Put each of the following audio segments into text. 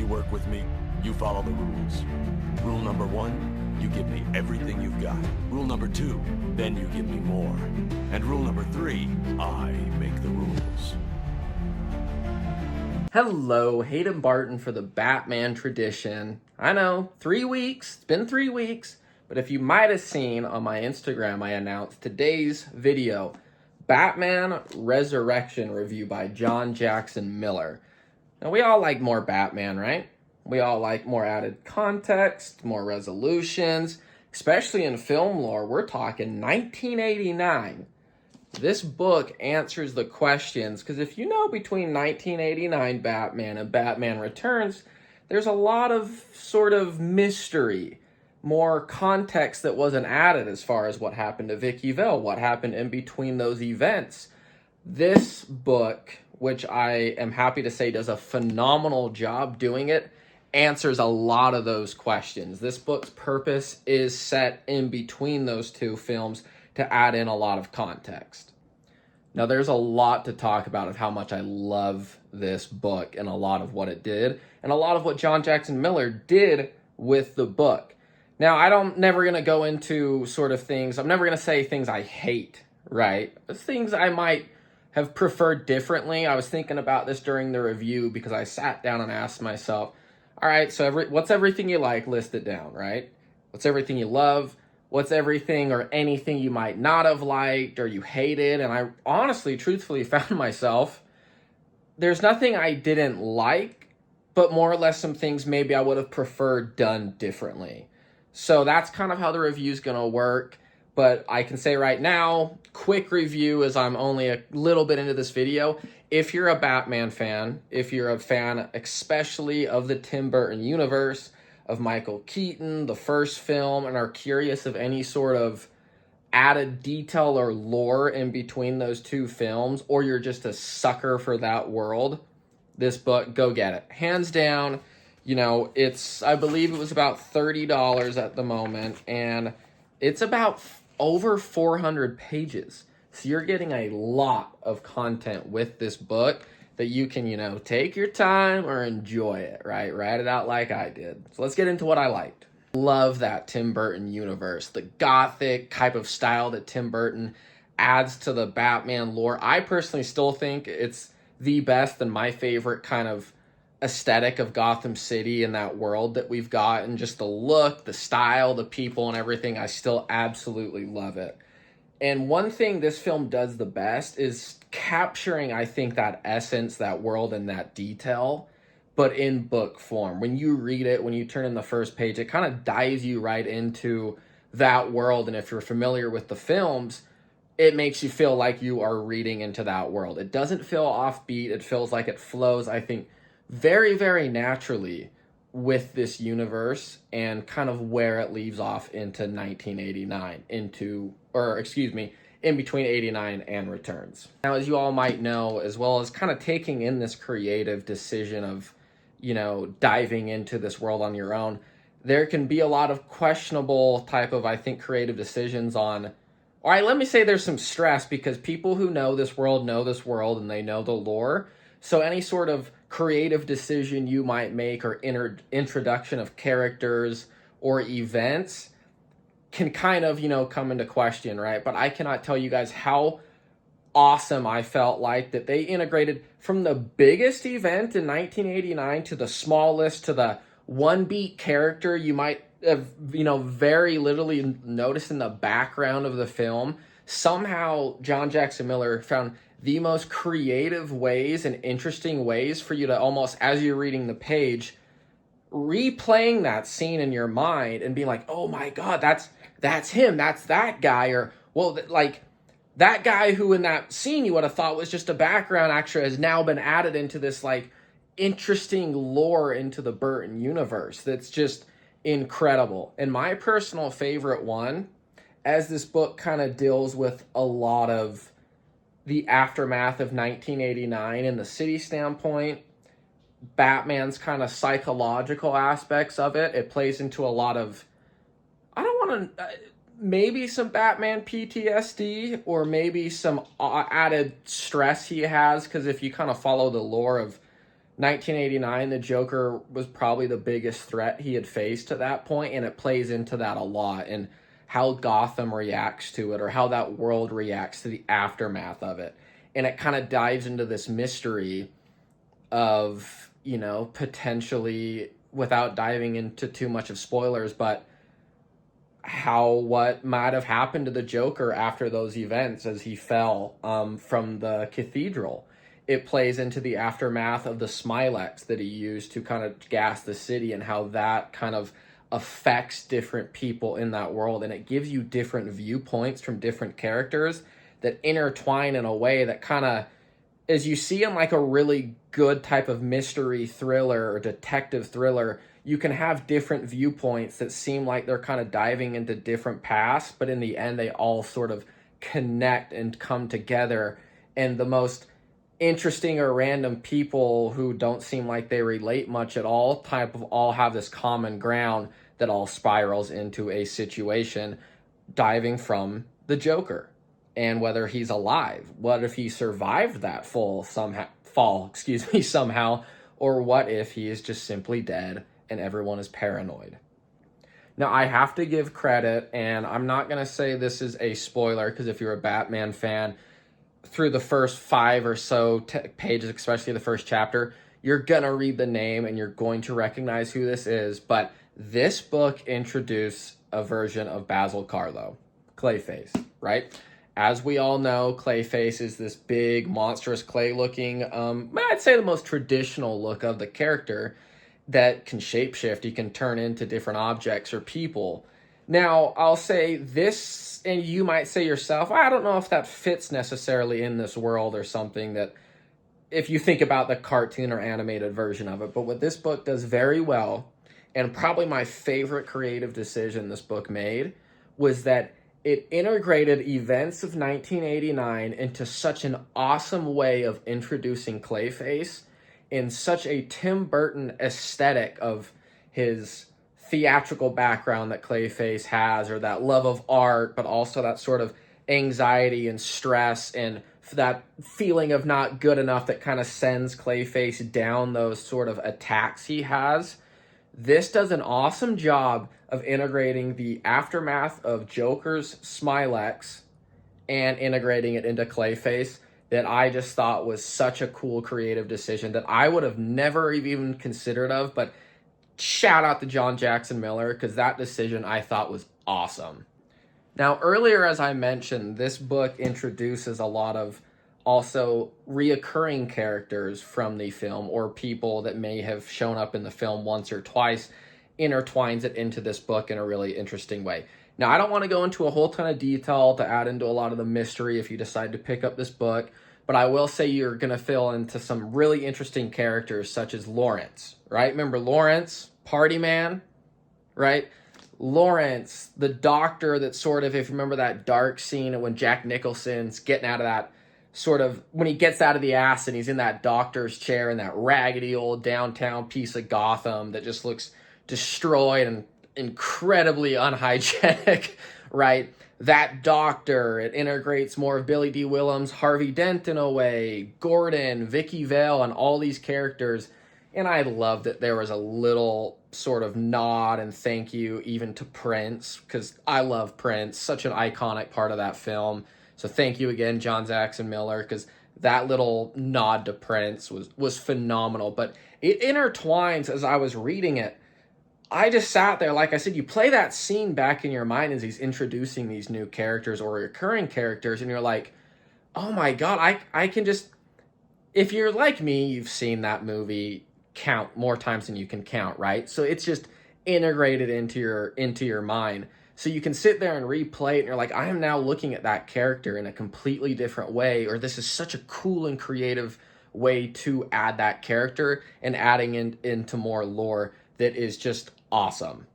work with me, you follow the rules. Rule number 1, you give me everything you've got. Rule number 2, then you give me more. And rule number 3, I make the rules. Hello, Hayden Barton for the Batman Tradition. I know, 3 weeks, it's been 3 weeks, but if you might have seen on my Instagram, I announced today's video, Batman Resurrection review by John Jackson Miller. Now, we all like more Batman, right? We all like more added context, more resolutions, especially in film lore. We're talking 1989. This book answers the questions, because if you know between 1989 Batman and Batman Returns, there's a lot of sort of mystery, more context that wasn't added as far as what happened to Vicky Vale, what happened in between those events. This book, which I am happy to say does a phenomenal job doing it, answers a lot of those questions. This book's purpose is set in between those two films to add in a lot of context. Now, there's a lot to talk about of how much I love this book and a lot of what it did and a lot of what John Jackson Miller did with the book. Now, never going to go into sort of things. I'm never going to say things I hate, right? Things I might have preferred differently. I was thinking about this during the review because I sat down and asked myself, all right, so what's everything you like? List it down, right? What's everything you love? What's everything or anything you might not have liked or you hated? And I honestly, truthfully found myself, there's nothing I didn't like, but more or less some things maybe I would have preferred done differently. So that's kind of how the review is going to work. But I can say right now, quick review as I'm only a little bit into this video. If you're a Batman fan, if you're a fan especially of the Tim Burton universe, of Michael Keaton, the first film, and are curious of any sort of added detail or lore in between those two films, or you're just a sucker for that world, this book, go get it. Hands down, you know, I believe it was about $30 at the moment, and it's about over 400 pages. So you're getting a lot of content with this book that you can, you know, take your time or enjoy it, right? Write it out like I did. So let's get into what I liked. Love that Tim Burton universe, the gothic type of style that Tim Burton adds to the Batman lore. I personally still think it's the best and my favorite kind of aesthetic of Gotham City and that world that we've got, and just the look, the style, the people, and everything. I still absolutely love it. And one thing this film does the best is capturing, I think, that essence, that world, and that detail, but in book form. When you read it, when you turn in the first page, it kind of dives you right into that world. And if you're familiar with the films, it makes you feel like you are reading into that world. It doesn't feel offbeat. It feels like it flows, I think, very, very naturally with this universe and kind of where it leaves off into 1989, in between 89 and Returns. Now, as you all might know, as well as kind of taking in this creative decision of, you know, diving into this world on your own, there can be a lot of questionable type of, I think, creative decisions on, all right, let me say there's some stress, because people who know this world and they know the lore. So any sort of creative decision you might make or introduction of characters or events can kind of, you know, come into question, right? But I cannot tell you guys how awesome I felt like that they integrated from the biggest event in 1989 to the smallest, to the one beat character you might have, you know, very literally noticed in the background of the film. Somehow John Jackson Miller found the most creative ways and interesting ways for you to almost, as you're reading the page, replaying that scene in your mind and being like, oh my God, that's him, that's that guy. Or, well, like, that guy who in that scene you would have thought was just a background actor has now been added into this, like, interesting lore into the Burton universe that's just incredible. And my personal favorite one, as this book kind of deals with a lot of the aftermath of 1989 and the city standpoint, Batman's kind of psychological aspects of it. It plays into a lot of, I don't want to, maybe some Batman PTSD, or maybe some added stress he has, because if you kind of follow the lore of 1989, the Joker was probably the biggest threat he had faced to that point, and it plays into that a lot, and how Gotham reacts to it, or how that world reacts to the aftermath of it. And it kind of dives into this mystery of, potentially, without diving into too much of spoilers, but what might have happened to the Joker after those events as he fell from the cathedral. It plays into the aftermath of the Smilex that he used to kind of gas the city, and how that kind of affects different people in that world. And it gives you different viewpoints from different characters that intertwine in a way that kind of, as you see in like a really good type of mystery thriller or detective thriller, you can have different viewpoints that seem like they're kind of diving into different paths, but in the end they all sort of connect and come together. And the most interesting or random people who don't seem like they relate much at all all have this common ground that all spirals into a situation diving from the Joker, and whether he's alive, what if he survived that fall somehow, or what if he is just simply dead and everyone is paranoid. Now, I have to give credit, and I'm not going to say this is a spoiler, because if you're a Batman fan, through the first 5 or so pages, especially the first chapter, you're going to read the name and you're going to recognize who this is. But this book introduced a version of Basil Karlo, Clayface, right? As we all know, Clayface is this big, monstrous clay-looking, I'd say the most traditional look of the character that can shapeshift. He can turn into different objects or people. Now, I'll say this, and you might say yourself, I don't know if that fits necessarily in this world or something, that if you think about the cartoon or animated version of it. But what this book does very well, and probably my favorite creative decision this book made, was that it integrated events of 1989 into such an awesome way of introducing Clayface in such a Tim Burton aesthetic of his theatrical background that Clayface has, or that love of art, but also that sort of anxiety and stress and that feeling of not good enough that kind of sends Clayface down those sort of attacks he has. This does an awesome job of integrating the aftermath of Joker's Smilex and integrating it into Clayface, that I just thought was such a cool creative decision that I would have never even considered of. But shout out to John Jackson Miller, because that decision I thought was awesome. Now, earlier, as I mentioned, this book introduces a lot of also reoccurring characters from the film, or people that may have shown up in the film once or twice, intertwines it into this book in a really interesting way. Now, I don't want to go into a whole ton of detail to add into a lot of the mystery if you decide to pick up this book, but I will say you're going to fill into some really interesting characters, such as Lawrence, right? Remember Lawrence, party man, right? Lawrence, the doctor that sort of, if you remember that dark scene when Jack Nicholson's getting out of that sort of, when he gets out of the acid, he's in that doctor's chair in that raggedy old downtown piece of Gotham that just looks destroyed and incredibly unhygienic, right? That doctor, it integrates more of Billy D. Williams, Harvey Dent in a way, Gordon, Vicky Vale, and all these characters. And I love that there was a little sort of nod and thank you even to Prince, because I love Prince, such an iconic part of that film. So thank you again, John Jackson Miller, because that little nod to Prince was phenomenal. But it intertwines. As I was reading it, I just sat there, like I said, you play that scene back in your mind as he's introducing these new characters or recurring characters, and you're like, oh my God, I can just, if you're like me, you've seen that movie count more times than you can count, right? So it's just integrated into your mind. So you can sit there and replay it, and you're like, I am now looking at that character in a completely different way, or this is such a cool and creative way to add that character and adding into more lore that is just awesome.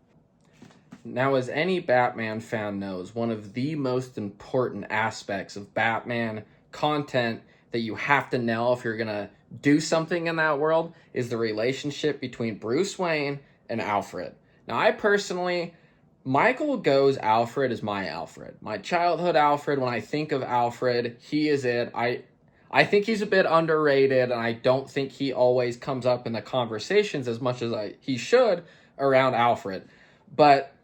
Now, as any Batman fan knows, one of the most important aspects of Batman content that you have to nail if you're going to do something in that world is the relationship between Bruce Wayne and Alfred. Now, I personally, Michael Go's Alfred is my Alfred. My childhood Alfred, when I think of Alfred, he is it. I I think he's a bit underrated, and I don't think he always comes up in the conversations as much as he should around Alfred. But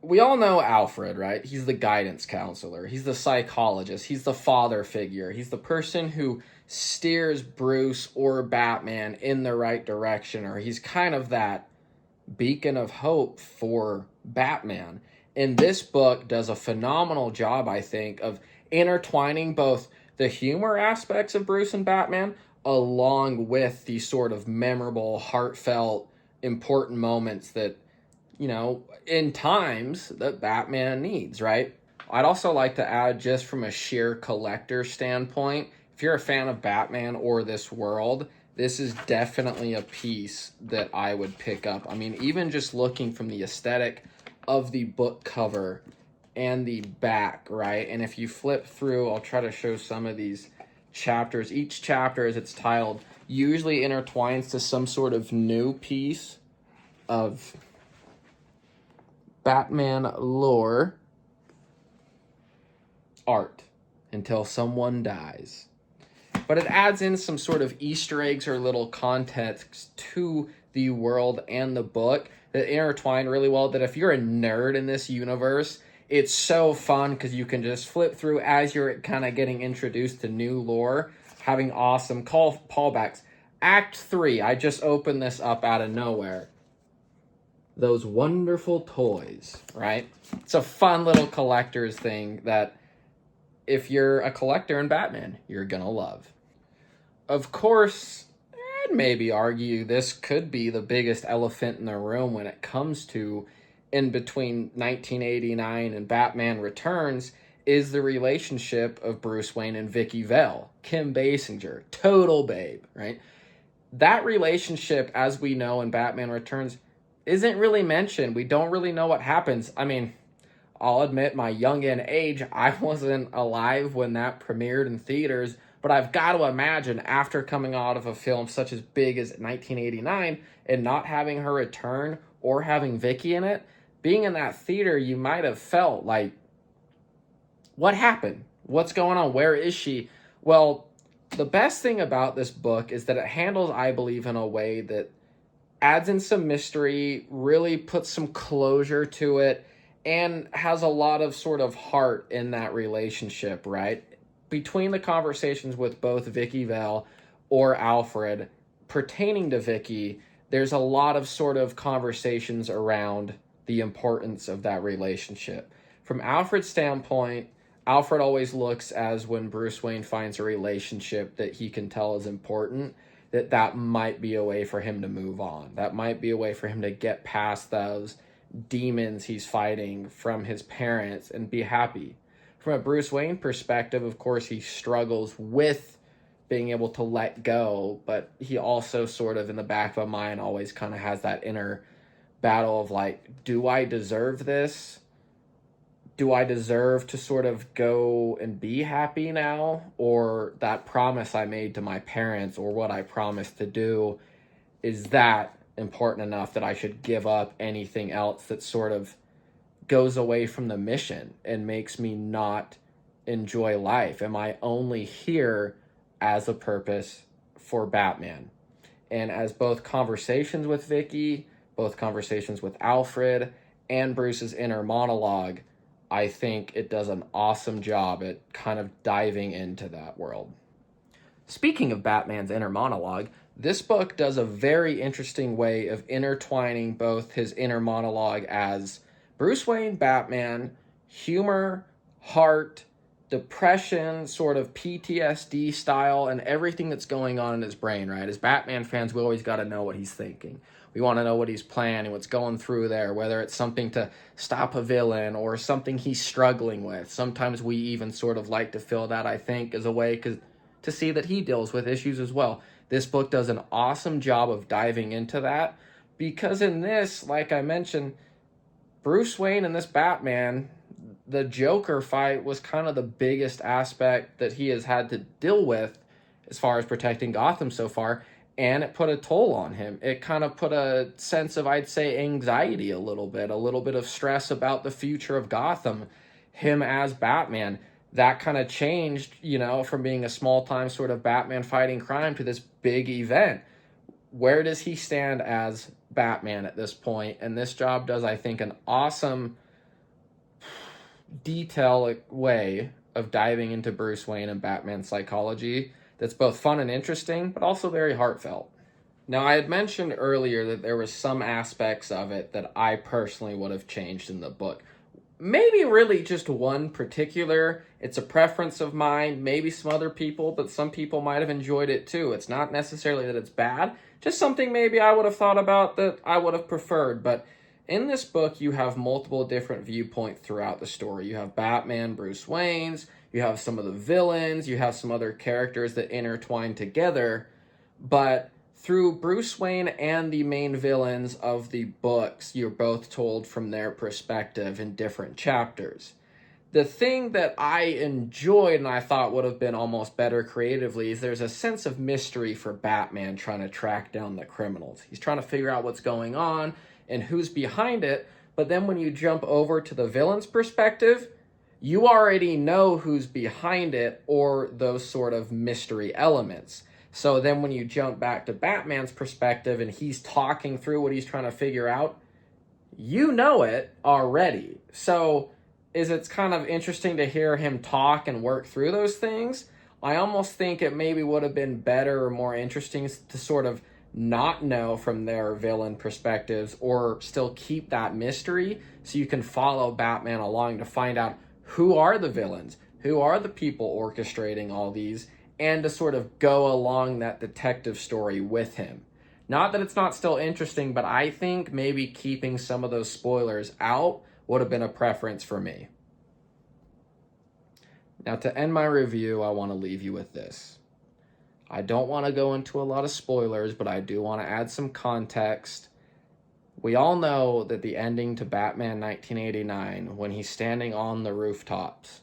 we all know Alfred, right? He's the guidance counselor. He's the psychologist. He's the father figure. He's the person who steers Bruce or Batman in the right direction, or he's kind of that beacon of hope for Batman. And this book does a phenomenal job, I think, of intertwining both the humor aspects of Bruce and Batman along with the sort of memorable, heartfelt, important moments that, you know, in times that Batman needs, right? I'd also like to add, just from a sheer collector standpoint, if you're a fan of Batman or this world, this is definitely a piece that I would pick up. I mean, even just looking from the aesthetic of the book cover and the back, right? And if you flip through, I'll try to show some of these chapters. Each chapter, as it's titled, usually intertwines to some sort of new piece of Batman lore art until someone dies. But it adds in some sort of Easter eggs or little context to the world and the book that intertwine really well, that if you're a nerd in this universe, it's so fun because you can just flip through as you're kind of getting introduced to new lore, having awesome callbacks. Act 3, I just opened this up out of nowhere. Those wonderful toys, right? It's a fun little collector's thing that if you're a collector in Batman, you're gonna love. Of course, I'd maybe argue this could be the biggest elephant in the room when it comes to in between 1989 and Batman Returns is the relationship of Bruce Wayne and Vicky Vale, Kim Basinger, total babe, right? That relationship, as we know in Batman Returns, isn't really mentioned. We don't really know what happens. I mean, I'll admit my youngin' age, I wasn't alive when that premiered in theaters, but I've got to imagine after coming out of a film such as big as 1989 and not having her return or having Vicky in it, being in that theater, you might have felt like, what happened? What's going on? Where is she? Well, the best thing about this book is that it handles, I believe, in a way that adds in some mystery, really puts some closure to it, and has a lot of sort of heart in that relationship, right? Between the conversations with both Vicky Vale or Alfred pertaining to Vicky, there's a lot of sort of conversations around the importance of that relationship. From Alfred's standpoint, Alfred always looks as when Bruce Wayne finds a relationship that he can tell is important, that might be a way for him to move on. That might be a way for him to get past those demons he's fighting from his parents and be happy. From a Bruce Wayne perspective, of course, he struggles with being able to let go, but he also sort of in the back of his mind always kind of has that inner battle of like, do I deserve this? Do I deserve to sort of go and be happy now? Or that promise I made to my parents or what I promised to do, is that important enough that I should give up anything else that sort of goes away from the mission and makes me not enjoy life? Am I only here as a purpose for Batman? And as both conversations with Vicky, both conversations with Alfred, and Bruce's inner monologue, I think it does an awesome job at kind of diving into that world. Speaking of Batman's inner monologue, this book does a very interesting way of intertwining both his inner monologue as Bruce Wayne, Batman, humor, heart, depression, sort of PTSD style, and everything that's going on in his brain, right? As Batman fans, we always got to know what he's thinking. We want to know what he's planning, what's going through there, whether it's something to stop a villain or something he's struggling with. Sometimes we even sort of like to feel that, I think, as a way to see that he deals with issues as well. This book does an awesome job of diving into that, because in this, like I mentioned, Bruce Wayne and this Batman, the Joker fight was kind of the biggest aspect that he has had to deal with as far as protecting Gotham so far, and it put a toll on him. It kind of put a sense of, I'd say, anxiety a little bit of stress about the future of Gotham, him as Batman. that kind of changed, you know, from being a small time sort of Batman fighting crime to this big event. Where does he stand as Batman at this point? And this job does, I think, an awesome detailed way of diving into Bruce Wayne and Batman's psychology that's both fun and interesting, but also very heartfelt. Now, I had mentioned earlier that there was some aspects of it that I personally would have changed in the book. Maybe really just one particular. It's a preference of mine, maybe some other people, but some people might have enjoyed it too. It's not necessarily that it's bad, just something maybe I would have thought about that I would have preferred. But in this book, you have multiple different viewpoints throughout the story. You have Batman, Bruce Wayne's, you have some of the villains, you have some other characters that intertwine together, but through Bruce Wayne and the main villains of the books, you're both told from their perspective in different chapters. The thing that I enjoyed and I thought would have been almost better creatively is there's a sense of mystery for Batman trying to track down the criminals. He's trying to figure out what's going on and who's behind it, but then when you jump over to the villain's perspective, you already know who's behind it or those sort of mystery elements. So then when you jump back to Batman's perspective and he's talking through what he's trying to figure out, you know it already. So it's kind of interesting to hear him talk and work through those things. I almost think it maybe would have been better or more interesting to sort of not know from their villain perspectives or still keep that mystery so you can follow Batman along to find out who are the villains, who are the people orchestrating all these, and to sort of go along that detective story with him. Not that it's not still interesting, but I think maybe keeping some of those spoilers out would have been a preference for me. Now, to end my review, I want to leave you with this. I don't want to go into a lot of spoilers, but I do want to add some context. We all know that the ending to Batman 1989, when he's standing on the rooftops,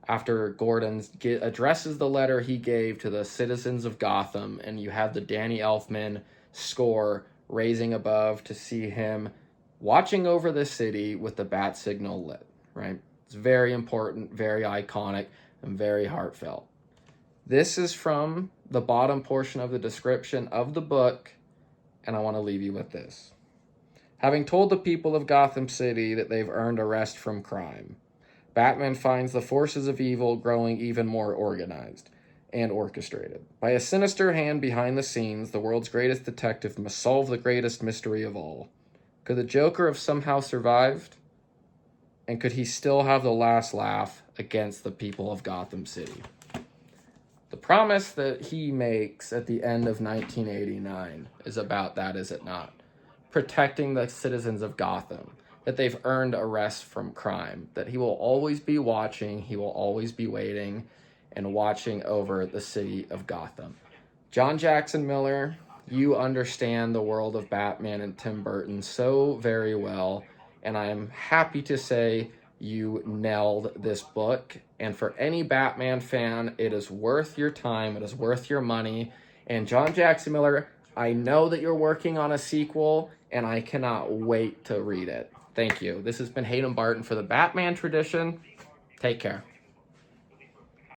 after Gordon addresses the letter he gave to the citizens of Gotham, and you have the Danny Elfman score raising above to see him watching over the city with the bat signal lit, right? It's very important, very iconic, and very heartfelt. This is from the bottom portion of the description of the book, and I want to leave you with this. Having told the people of Gotham City that they've earned a rest from crime, Batman finds the forces of evil growing even more organized and orchestrated. By a sinister hand behind the scenes, the world's greatest detective must solve the greatest mystery of all. Could the Joker have somehow survived? And could he still have the last laugh against the people of Gotham City? The promise that he makes at the end of 1989 is about that, is it not? Protecting the citizens of Gotham. That they've earned a rest from crime, that he will always be watching, he will always be waiting and watching over the city of Gotham. John Jackson Miller, you understand the world of Batman and Tim Burton so very well, and I am happy to say you nailed this book. And for any Batman fan, it is worth your time, it is worth your money. And John Jackson Miller, I know that you're working on a sequel, and I cannot wait to read it. Thank you. This has been Hayden Barton for the Batman Tradition. Take care.